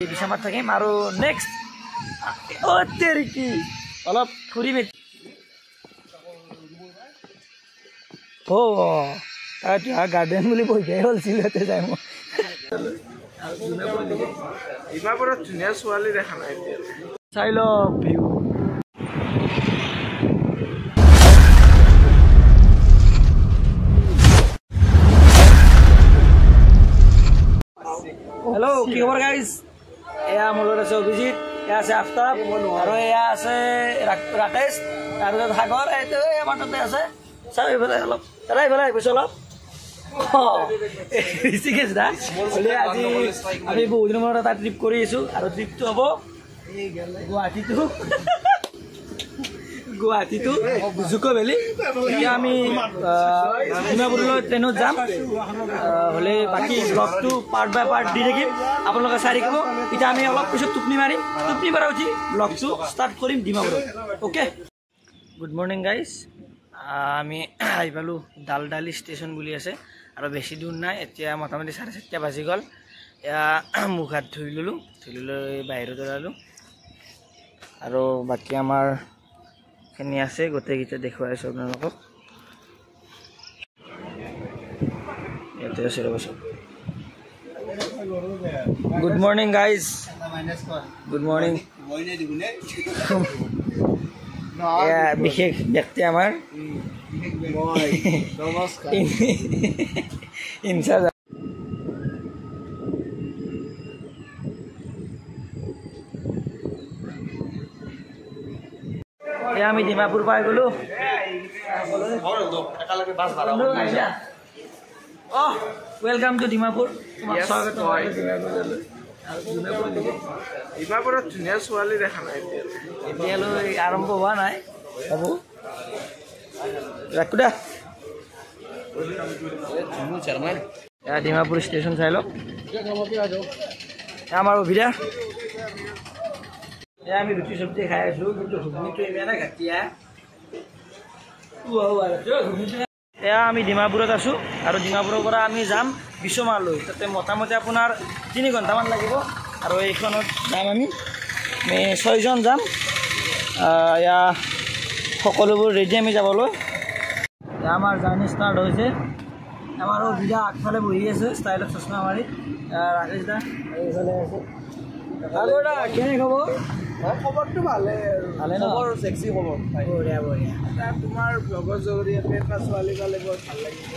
বিছানাত থাকিম আৰু নেক্সট তেৰিকি অলপ ফুৰিম গাৰ্ডেন বুলি বহিয়াই হ'ল চিলতে যাই মই ইমানবোৰত ধুনীয়া ছোৱালী দেখা নাই চাই লওক ভিউ হেল্ল' কি খবৰ গাইজ এয়া মোৰ লগত আছে অভিজিত এয়া আছে আফতাব আৰু এয়া আছে ৰাকেশ তাৰপিছত সাগৰ এইটো আমাৰ তাতে আছে চাব এইফালে অলপ দাদা এইফালে আহিছোঁ অলপ ঋষিকেশ দা বোলে আজি আমি বহুদিনৰ মূৰত এটা ট্ৰিপ কৰি আহিছোঁ আৰু ট্ৰিপটো হ'ব গুৱাহাটীটো জুকো ভেলি এতিয়া আমি ডিমাপুৰলৈ ট্ৰেইনত যাম হ'লে বাকী ব্লগটো পাৰ্ট বাই পাৰ্ট দি থাকিম আপোনালোকে চাই থাকিব এতিয়া আমি অলপ পিছত টোপনি মাৰিম টোপনি মাৰা উঠি ব্লগটো ষ্টাৰ্ট কৰিম ডিমাপুৰত অ'কে গুড মৰ্ণিং গাইজ আমি আহি পালোঁ ডালডালি ষ্টেচন বুলি আছে আৰু বেছি দূৰ নাই এতিয়া মোটামুটি 4:30 বাজি গ'ল এয়া মুখ হাত ধুই ল'লোঁ বাহিৰত ওলালোঁ আৰু বাকী আমাৰ খিনি আছে গোটেইকেইটা দেখুৱাইছোঁ আপোনালোকক ইয়াতে আছে ৰ'ব চব good morning guys good morning এয়া বিশেষ ব্যক্তি আমাৰ ইনচাৰ্জ আমি ডিমাপুৰ পাই গ'লো ৱেলকাম টু ডিমাপুৰ ইমানবোৰত ধুনীয়া ছোৱালী দেখা নাই এতিয়ালৈ আৰম্ভ হোৱা নাই বাবু ৰাখো দা ডিমাপুৰ ষ্টেচন চাই লওক আমাৰ অভিদা এয়া আমি ৰুটি চব্জি খাই আছোঁ কিন্তু ঘুগনিটো ইমানে ঘাটিয়া এয়া আমি ডিমাপুৰত আছোঁ আৰু ডিমাপুৰৰ পৰা আমি যাম বিশ্বমালৈ তাতে মোটামুটি আপোনাৰ 3 ঘণ্টামান লাগিব আৰু এইখনত যাম আমি 6জন যাম এয়া সকলোবোৰ ৰেডি আমি যাবলৈ আমাৰ জাৰ্ণি ষ্টাৰ্ট হৈছে আমাৰ অভিদা আগফালে বহি আছে ষ্টাইলত চশমা মাৰি ৰাকেশ দা এইফালে আছে আগৰদা কেনে খবৰ খবৰটো ভালে ন খবৰ সেক্সি খবৰ বঢ়িয়া বঢ়িয়া তোমাৰ ব্লগৰ জৰিয়তে এটা ছোৱালী পালে বৰ ভাল লাগিছে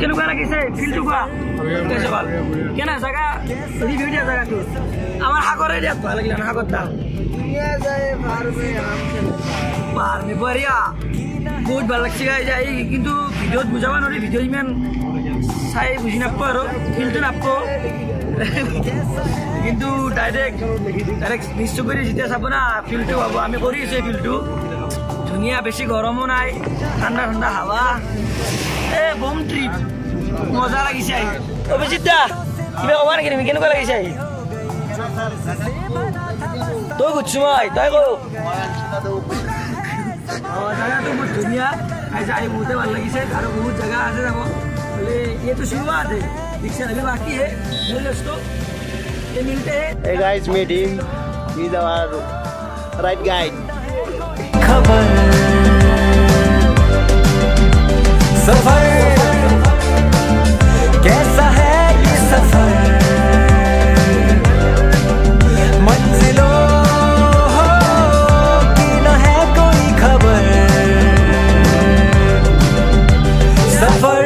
কেনেকুৱা লাগিছে ফিল্ডটো কোৱা কেনে জেগা ৰিভিউ দিয়া জেগাটো আমাৰ সাগৰে দিয়াত ভাল লাগিলে না সাগৰ দা বহুত ভাল লাগছে যাই কিন্তু ভিডিঅ'ত বুজাব নোৱাৰি ভিডিঅ' ইমান চাই বুজি নাপাওঁ আৰু ফিল্ডটো নাপাওঁ কিন্তু ডাইৰেক্ট নিশ্চয় কৰি যেতিয়া চাব না ফিল্ডটো পাব আমি কৰি আছোঁ এই ফিল্ডটো ধুনীয়া বেছি গৰমো নাই ঠাণ্ডা ঠাণ্ডা হাৱা বম ট্ৰিপ মজা লাগিছে আহি অভিজিত দা কিবা ক'বা নেকি তুমি কেনেকুৱা লাগিছে আহি তই সুধছো মই তই কওঁ জেগাটো বহুত ধুনীয়া আহি বহুতে ভাল লাগিছে আৰু বহুত জেগা আছে যাব বোলে এইটো শুৰুৱাত है रिक्शा अभी बाकी है दोस्तों ये मिलते हैं hey guys meet him he's our right guide खबर सफर कैसा है ये सफर मंजिलों की न है कोई खबर सफर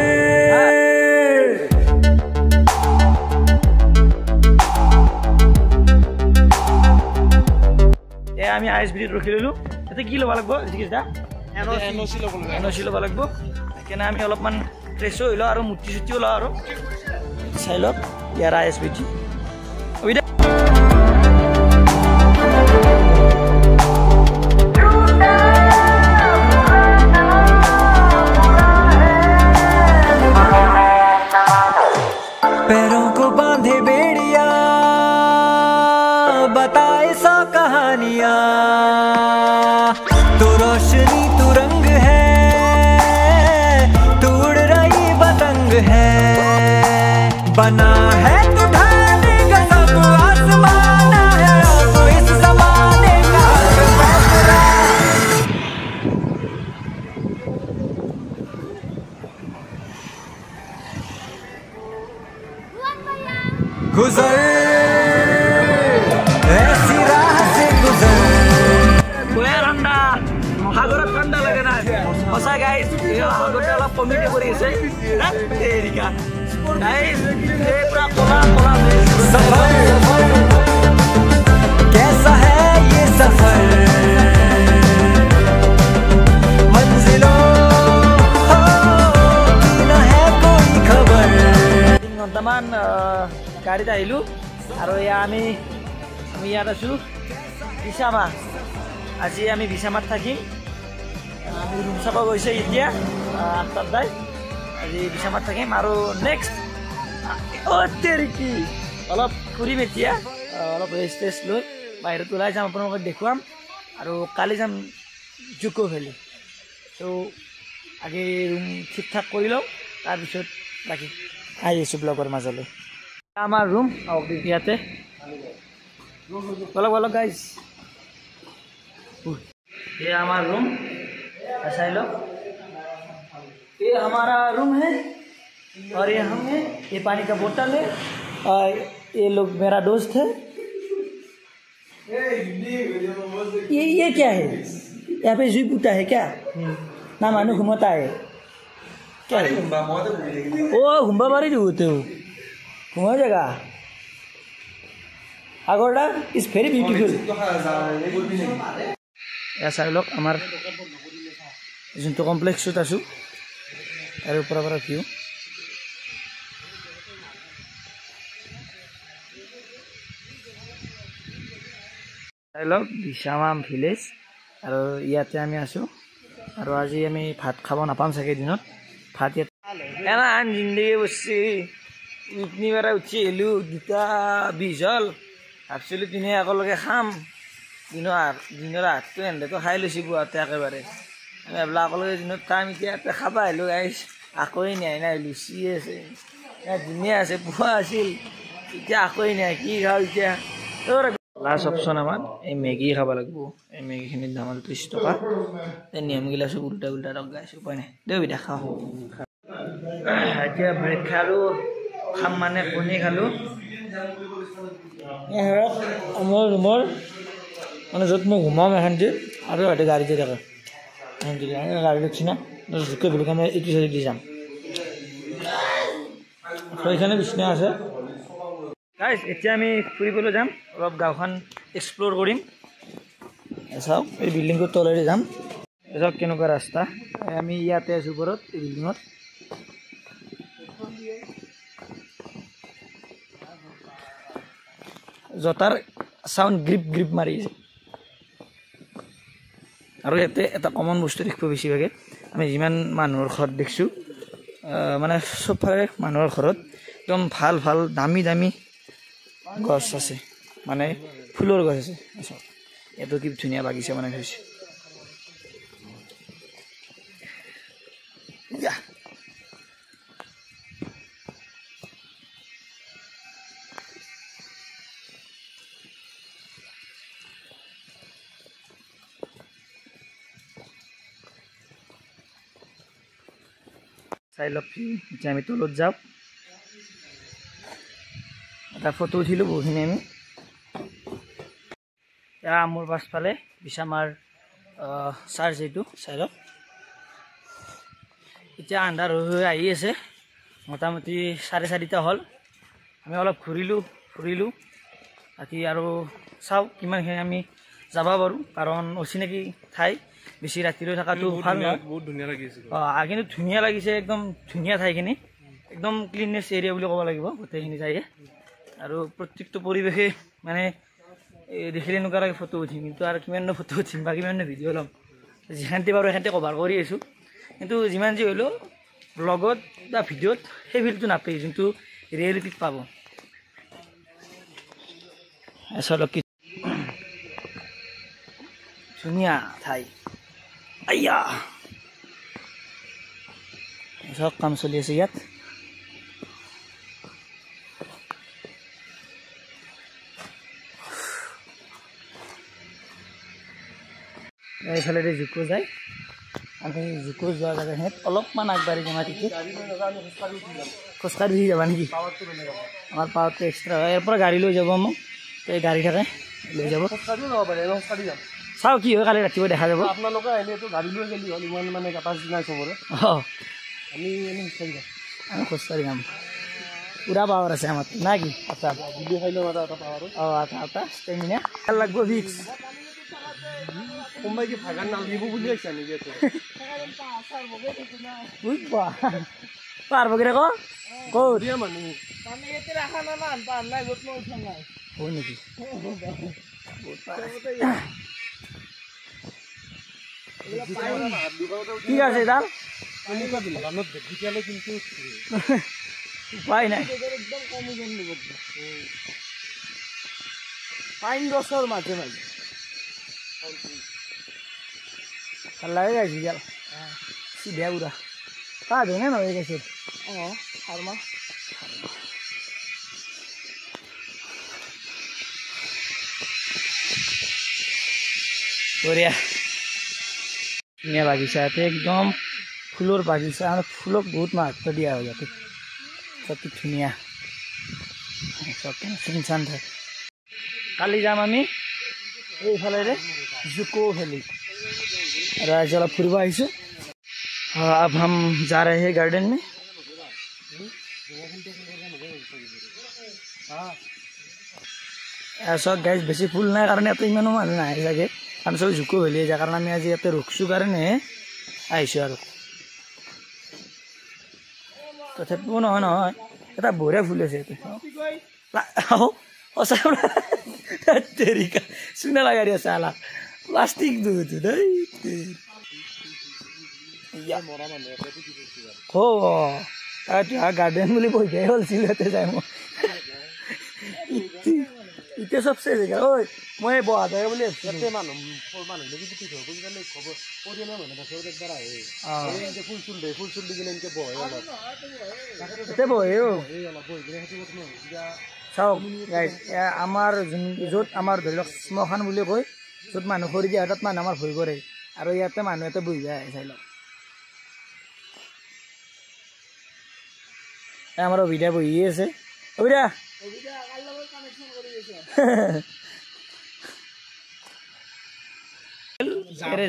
আমি আইএসবিত ৰখি ললো তাতে কি ল'ব লাগিব জিকিছদা এনঅ'চি ল'ব লাগিব সেইকাৰণে আমি অলপমান ফ্ৰেছো হৈ লওঁ আৰু মূৰ্তি চুটিও লওঁ আৰু চাই লওক ইয়াৰ আইএসবিটি बना है तू ढाले का सब आसमान है और तू इस ज़माने का हर फैसला गुजर ऐसी राह से गुजर ঠাণ্ডা সাগৰত ঠাণ্ডা লাগে না সঁচা গাইজ আগতে অলপ কমিটি কৰি আছে গাইজ পুৰা কলা কলা सफर कैसा है ये सफर मंजिलों की न है कोई खबर 3 ঘণ্টামান গাড়ীত আহিলোঁ আৰু এয়া আমি ইয়াত আছোঁ বিছামা আজি আমি বিছামাত থাকিম আমি ৰুম চাব গৈছে এতিয়া 8টাত যায় আজি বিছামাত থাকিম আৰু নেক্সট অলপ ফুৰিম এতিয়া অলপ ৰেষ্ট টেষ্ট লৈ বাহিৰত ওলাই যাম আপোনালোকক দেখুৱাম আৰু কালি যাম জুকো ভেলি ত' আগে ৰুম ঠিক ঠাক কৰি লওঁ তাৰপিছত বাকী আহি আছোঁ ব্লগৰ মাজলৈ আমাৰ ৰুম ইয়াতে বলক বলক গাইজ ये हमारा रूम ऐसा ही लो ये हमारा रूम है और ये हम है ये पानी का बोतल है और ये लोग मेरा दोस्त है ये क्या है यहाँ पे जुई बूटा है क्या ना मानो घुमाता है क्या है ओ घुम्बा मारी जो होते हो घुमा जगह আগৰটা ইজ ভেৰি বিউটিফুল এয়া চাই লওক আমাৰ যোনটো কমপ্লেক্সত আছোঁ তাৰ ওপৰৰ পৰা ভিউ চাই লওক বিছামা ভিলেজ আৰু ইয়াতে আমি আছোঁ আৰু আজি আমি ভাত খাব নাপাম চাগে দিনত ভাত ইয়াত এনা আন জিন্দগী বসছি ইতনি বাৰা উঠি আহিলোঁ 2:20 হ'ল ভাবছিলোঁ দিনে আগলৈকে খাম দিনৰ হাতটো এনেকৈ খাই লৈছোঁ পুৱাতে একেবাৰে আমি ভাবিলোঁ আগলৈকে দিনত খাম এতিয়া খাবা আহিলোঁ গাইছ আকোৱেই নাই লুচি আছে দিনে আছে পুৱা আছিল এতিয়া আকোৱেই নাই কি খাওঁ এতিয়া লাষ্ট অপশ্যন আমাৰ এই মেগী খাব লাগিব এই মেগীখিনিৰ দাম 30 টকা এই নিয়মগিলা চব উল্টা উল্টা টক গাইছোঁ উপায় নাই দেউ বিদা খাওঁ এতিয়া ব্ৰেড খালোঁ খাম মানে কণী খালোঁ মোৰ ৰুমৰ মানে য'ত মই ঘুমাম এখানটি আৰু সিহঁতে গাড়ীতে থাকে গাড়ী দেখছি না জোকে বুলি আমি এইটো চাইড দি যাম সেইখানে বিচনা আছে গাইজ এতিয়া আমি ফুৰিবলৈ যাম অলপ গাঁওখন এক্সপ্ল'ৰ কৰিম চাওক এই বিল্ডিংটোৰ তলেৰে যাম চাওক কেনেকুৱা ৰাস্তা আমি ইয়াতে আছোঁ ওপৰত এই বিল্ডিঙত জোতাৰ চাউণ্ড গ্ৰিপ গ্ৰিপ মাৰি আছে আৰু ইয়াতে এটা কমন বস্তু দেখিব বেছিভাগে আমি যিমান মানুহৰ ঘৰত দেখিছোঁ মানে চবফালে মানুহৰ ঘৰত একদম ভাল ভাল দামী দামী গছ আছে মানে ফুলৰ গছ আছে এইটো কি ধুনীয়া বাগিচা বনাই থৈছে চাই লওক এতিয়া আমি তলত যাওঁ এটা ফটো উঠিলোঁ বহুখিনি আমি এয়া মোৰ পাছফালে বিছামাৰ চাৰ্জ এইটো চাই লওক এতিয়া আন্ধাৰ হৈ আহি আছে মোটামুটি 4:30 হ'ল আমি অলপ ফুৰিলোঁ বাকী আৰু চাওঁ কিমানখিনি আমি যাব পাৰোঁ কাৰণ অচিনাকি ঠাই বেছি ৰাতিলৈ থকাটো ভাল নহয় বহুত ধুনীয়া লাগিছে কিন্তু ধুনীয়া লাগিছে একদম ধুনীয়া ঠাইখিনি একদম ক্লিননেছ এৰিয়া বুলি ক'ব লাগিব গোটেইখিনি ঠাইয়ে আৰু প্ৰত্যেকটো পৰিৱেশে মানে দেখিলে এনেকুৱা লাগে ফটো উঠিম কিন্তু আৰু কিমাননো ফটো উঠিম বা কিমাননো ভিডিঅ' ল'ম যিখানটি বাৰু এখানটি কভাৰ কৰি আছোঁ কিন্তু যিমান যি হ'লেও ব্লগত বা ভিডিঅ'ত সেই ফিলটো নাপায় যোনটো ৰিয়েলিটিত পাব আচলতে কি ধুনীয়া ঠাই আইয়া সব কাম চলি আছে ইয়াত এইফালেদি জুকো যায় আমি জুকো যোৱা জেগাখিনিত অলপমান আগবাঢ়ি যাম টিকেট খোজকাঢ়ি উঠি যাবা নেকি আমাৰ পাৱাৰটো এক্সট্ৰা হয় ইয়াৰ পৰা গাড়ী লৈ যাব মোক এই গাড়ী থাকে লৈ যাব চাওঁ কি হয় কালি ৰাতিপুৱা দেখা যাব আপোনালোকে আহিলেতো গাড়ী লৈ গ'লি হ'ল ইমান মানে কেপাচিটি নাই চবৰে অঁ আমি এনেই খোজকাঢ়ি যাম আমি খোজকাঢ়ি যাম পুৰা পাৱাৰ আছে আমাৰ না কি আচ্ছা গুলি খাইলেও এটা পাৱাৰ অঁ আটা ষ্টেমিনা ভাল লাগব ভিক্স কোনোবাই কি ভাগান নালাগিব বুলি আহিছা নেকি বুজবা পাৰবগৈ ৰে ক'ত দিয়া মানুহ হয় নেকি ঠিক আছে দাম কিন্তু উপায় নাই পাইন গছৰ মাজে মাজে ভাল লাগে গাইছি জাল চিধা উৰা তা ধুনে নহয় গাইছে অঁ ফাৰ্মা বঢ়িয়া ধুনীয়া বাগিচা ইয়াতে একদম ফুলৰ বাগিচা আৰু ফুলক বহুত মাহাত্ব দিয়া হয় ইয়াতে অতি ধুনীয়া চব চিনচান থাকে কালি যাম আমি এইফালেৰে জুকো ভেলি আৰু আজি অলপ ফুৰিব আহিছোঁ अब हम जा रहे हैं गार्डन में ऐसा गैस बेसी फुल ना कारण इतना इमानो मानु ना है सके हम सब जुको भेलिए जा कारण আমি আজি ইয়াতে ৰখছো কাৰণে আহিছো আৰু তথাপিও নহয় নহয় এটা বঢ়িয়া ফুল আছে তেৰিকা চুনা লাগা দিয়া চালা প্লাষ্টিক দুধ দেই গাৰ্ডেন বুলি বহি যায় হ'ল চিলতে যায় মই এতিয়া চব চেজ হৈ গ'ল ঐ মই বহা যায় বুলি চাওক আমাৰ য'ত আমাৰ ধৰি লওক শ্মশান বুলি কয় য'ত মানুহ খৰি দিয়া তাত মানুহ আমাৰ ভয় কৰে আৰু ইয়াতে মানুহ এটা বহি যায় চাই লওক আমাৰ অভিদা বহি আছে অভিদা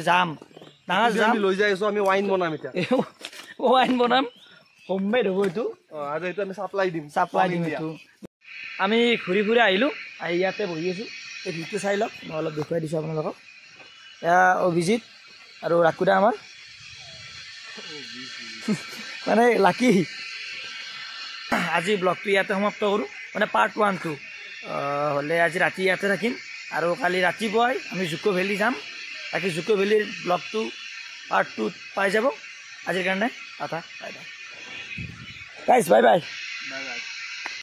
যাম ডাঙৰ যাম লৈ যাই আছো আমি ওয়াইন বনাম এটা ওয়াইন বনাম হোমমেড হ'ব এইটো আৰু এটা আমি সাপ্লাই দিম এইটো আমি ঘূৰি ফুৰি আহিলোঁ আহি ইয়াতে বহি আছোঁ এই ভিউটো চাই লওক মই অলপ দেখুৱাই দিছোঁ আপোনালোকক এয়া অভিজিত আৰু ৰাকুদা আমাৰ মানে লাকি আজি ব্লগটো ইয়াতে সমাপ্ত কৰোঁ মানে পাৰ্ট 1 হ'লে আজি ৰাতি ইয়াতে থাকিম আৰু কালি ৰাতিপুৱাই আমি জুকো ভেলি যাম তাকে জুকো ভেলিৰ ব্লগটো পাৰ্ট 2 পাই যাব আজিৰ কাৰণে tata bye bye guys bye bye bye bye